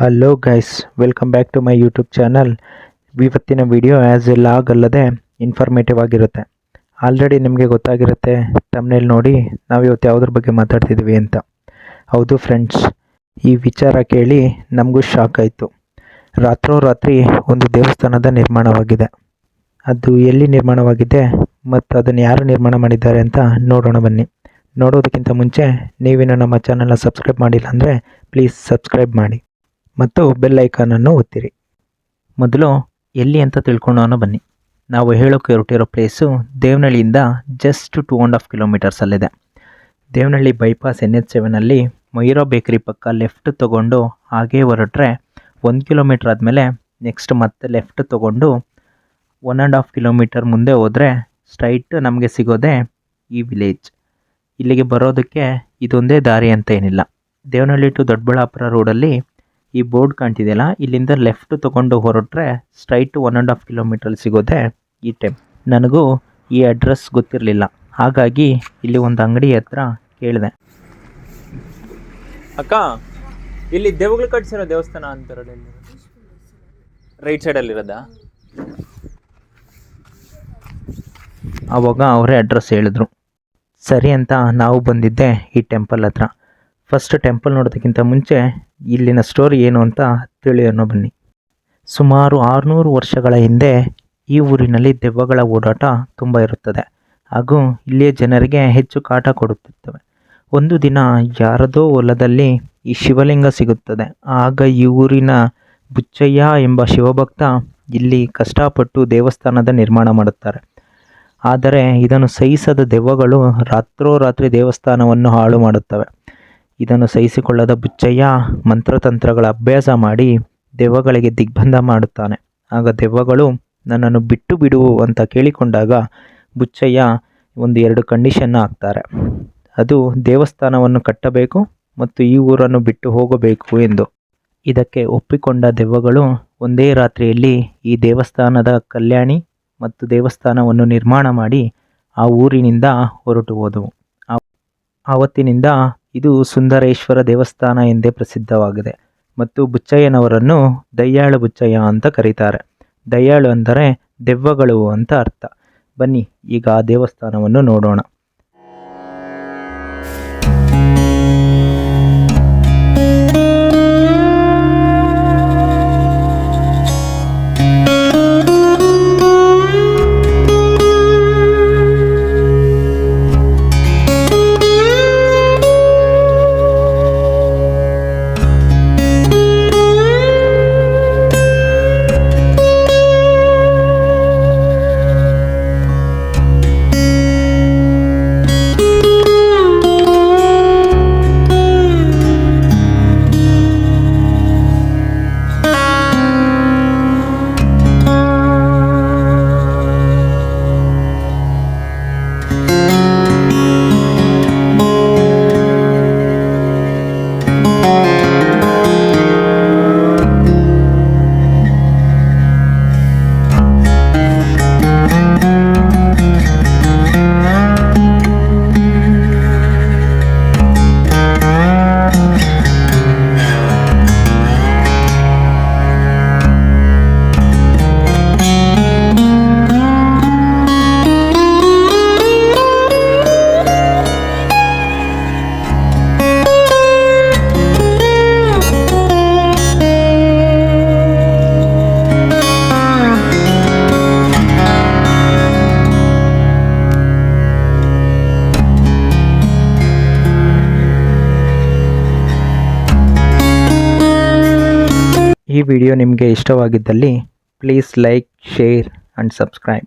Hello guys, welcome back to my YouTube channel. ಇವತ್ತಿನ video as a log ಅಲ್ಲದೆ informative ಆಗಿರುತ್ತೆ. Already ನಿಮಗೆ ಗೊತ್ತಾಗಿರುತ್ತೆ ತಮ್ನೇಲ್ ನೋಡಿ ನಾವು ಇವತ್ತು ಯಾವುದ್ರ ಬಗ್ಗೆ ಮಾತಾಡ್ತಿದ್ದೀವಿ ಅಂತ. ಹೌದು ಫ್ರೆಂಡ್ಸ್, ಈ ವಿಚಾರ ಕೇಳಿ ನಮಗೂ ಶಾಕ್ ಆಯಿತು. ರಾತ್ರೋರಾತ್ರಿ ಒಂದು ದೇವಸ್ಥಾನದ ನಿರ್ಮಾಣವಾಗಿದೆ. ಅದು ಎಲ್ಲಿ ನಿರ್ಮಾಣವಾಗಿದೆ ಮತ್ತು ಅದನ್ನು ಯಾರು ನಿರ್ಮಾಣ ಮಾಡಿದ್ದಾರೆ ಅಂತ ನೋಡೋಣ ಬನ್ನಿ. ನೋಡೋದಕ್ಕಿಂತ ಮುಂಚೆ ನೀವೇನು ನಮ್ಮ ಚಾನಲ್ನ ಸಬ್ಸ್ಕ್ರೈಬ್ ಮಾಡಿಲ್ಲ ಅಂದರೆ ಪ್ಲೀಸ್ ಸಬ್ಸ್ಕ್ರೈಬ್ ಮಾಡಿ ಮತ್ತು ಬೆಲ್ ಐಕಾನನ್ನು ಒತ್ತಿರಿ. ಮೊದಲು ಎಲ್ಲಿ ಅಂತ ತಿಳ್ಕೊಳ್ಳೋಣ ಬನ್ನಿ. ನಾವು ಹೇಳೋಕ್ಕೆ ಹೊರಟಿರೋ ಪ್ಲೇಸು ದೇವನಹಳ್ಳಿಯಿಂದ ಜಸ್ಟ್ 2.5 ಕಿಲೋಮೀಟರ್ಸಲ್ಲಿದೆ. Devanahalli bypass NH7 Moira bakery ಪಕ್ಕ ಲೆಫ್ಟ್ ತೊಗೊಂಡು ಹಾಗೇ ಹೊರಟ್ರೆ 1 ಕಿಲೋಮೀಟ್ರ್ ಆದಮೇಲೆ ನೆಕ್ಸ್ಟ್ ಮತ್ತೆ ಲೆಫ್ಟ್ ತೊಗೊಂಡು 1.5 ಕಿಲೋಮೀಟರ್ ಮುಂದೆ ಹೋದರೆ ಸ್ಟ್ರೈಟ್ ನಮಗೆ ಸಿಗೋದೇ ಈ ವಿಲೇಜ್. ಇಲ್ಲಿಗೆ ಬರೋದಕ್ಕೆ ಇದೊಂದೇ ದಾರಿ ಅಂತ ಏನಿಲ್ಲ. ದೇವನಹಳ್ಳಿ ಟು ದೊಡ್ಡಬಳ್ಳಾಪುರ ರೋಡಲ್ಲಿ ಈ ಬೋರ್ಡ್ ಕಾಣ್ತಿದೆಯಲ್ಲ, ಇಲ್ಲಿಂದ ಲೆಫ್ಟ್ ತೊಗೊಂಡು ಹೊರಟ್ರೆ ಸ್ಟ್ರೈಟ್ 1.5 ಕಿಲೋಮೀಟ್ರಲ್ಲಿ ಸಿಗೋದೆ ಈ ನನಗೂ ಈ ಅಡ್ರೆಸ್ ಗೊತ್ತಿರಲಿಲ್ಲ. ಹಾಗಾಗಿ ಇಲ್ಲಿ ಒಂದು ಅಂಗಡಿ ಹತ್ರ ಕೇಳಿದೆ, ಅಕ್ಕ ಇಲ್ಲಿ ದೇವಗಳು ಕಟ್ಸಿರೋ ದೇವಸ್ಥಾನ ಅಂತಾರಲ್ಲ, ರೈಟ್ ಸೈಡಲ್ಲಿರೋದಾ? ಆವಾಗ ಅವರೇ ಅಡ್ರೆಸ್ ಹೇಳಿದ್ರು. ಸರಿ ಅಂತ ನಾವು ಬಂದಿದ್ದೆ ಈ ಟೆಂಪಲ್ ಹತ್ರ. ಫಸ್ಟ್ ಟೆಂಪಲ್ ನೋಡೋದಕ್ಕಿಂತ ಮುಂಚೆ ಇಲ್ಲಿನ ಸ್ಟೋರಿ ಏನು ಅಂತ ತಿಳಿಯೋಣ ಬನ್ನಿ. ಸುಮಾರು 600 ವರ್ಷಗಳ ಹಿಂದೆ ಈ ಊರಿನಲ್ಲಿ ದೆವ್ವಗಳ ಓಡಾಟ ತುಂಬ ಇರುತ್ತದೆ ಹಾಗೂ ಇಲ್ಲಿಯ ಜನರಿಗೆ ಹೆಚ್ಚು ಕಾಟ ಕೊಡುತ್ತಿರ್ತವೆ. ಒಂದು ದಿನ ಯಾರದೋ ಹೊಲದಲ್ಲಿ ಈ ಶಿವಲಿಂಗ ಸಿಗುತ್ತದೆ. ಆಗ ಈ ಊರಿನ ಬುಚ್ಚಯ್ಯ ಎಂಬ ಶಿವಭಕ್ತ ಇಲ್ಲಿ ಕಷ್ಟಪಟ್ಟು ದೇವಸ್ಥಾನದ ನಿರ್ಮಾಣ ಮಾಡುತ್ತಾರೆ. ಆದರೆ ಇದನ್ನು ಸಹಿಸದ ದೆವ್ವಗಳು ರಾತ್ರೋರಾತ್ರಿ ದೇವಸ್ಥಾನವನ್ನು ಹಾಳು ಮಾಡುತ್ತವೆ. ಇದನ್ನು ಸಹಿಸಿಕೊಳ್ಳದ ಬುಚ್ಚಯ್ಯ ಮಂತ್ರತಂತ್ರಗಳ ಅಭ್ಯಾಸ ಮಾಡಿ ದೆವ್ವಗಳಿಗೆ ದಿಗ್ಬಂಧ ಮಾಡುತ್ತಾನೆ. ಆಗ ದೆವ್ವಗಳು ನನ್ನನ್ನು ಬಿಟ್ಟು ಬಿಡು ಅಂತ ಕೇಳಿಕೊಂಡಾಗ ಬುಚ್ಚಯ್ಯ 1-2 ಕಂಡೀಷನ್ನ ಹಾಕ್ತಾರೆ. ಅದು ದೇವಸ್ಥಾನವನ್ನು ಕಟ್ಟಬೇಕು ಮತ್ತು ಈ ಊರನ್ನು ಬಿಟ್ಟು ಹೋಗಬೇಕು ಎಂದು. ಇದಕ್ಕೆ ಒಪ್ಪಿಕೊಂಡ ದೆವ್ವಗಳು ಒಂದೇ ರಾತ್ರಿಯಲ್ಲಿ ಈ ದೇವಸ್ಥಾನದ ಕಲ್ಯಾಣಿ ಮತ್ತು ದೇವಸ್ಥಾನವನ್ನು ನಿರ್ಮಾಣ ಮಾಡಿ ಆ ಊರಿನಿಂದ ಹೊರಟು ಹೋದವು. ಆವತ್ತಿನಿಂದ ಇದು ಸುಂದರೇಶ್ವರ ದೇವಸ್ಥಾನ ಎಂದೇ ಪ್ರಸಿದ್ಧವಾಗಿದೆ ಮತ್ತು ಬುಚ್ಚಯ್ಯನವರನ್ನು ದಯ್ಯಾಳು ಬುಚ್ಚಯ್ಯ ಅಂತ ಕರೀತಾರೆ. ದಯ್ಯಾಳು ಅಂದರೆ ದೆವ್ವಗಳು ಅಂತ ಅರ್ಥ. ಬನ್ನಿ ಈಗ ಆ ದೇವಸ್ಥಾನವನ್ನು ನೋಡೋಣ. ಈ ವಿಡಿಯೋ ನಿಮಗೆ ಇಷ್ಟವಾಗಿದ್ದಲ್ಲಿ please like, share and subscribe.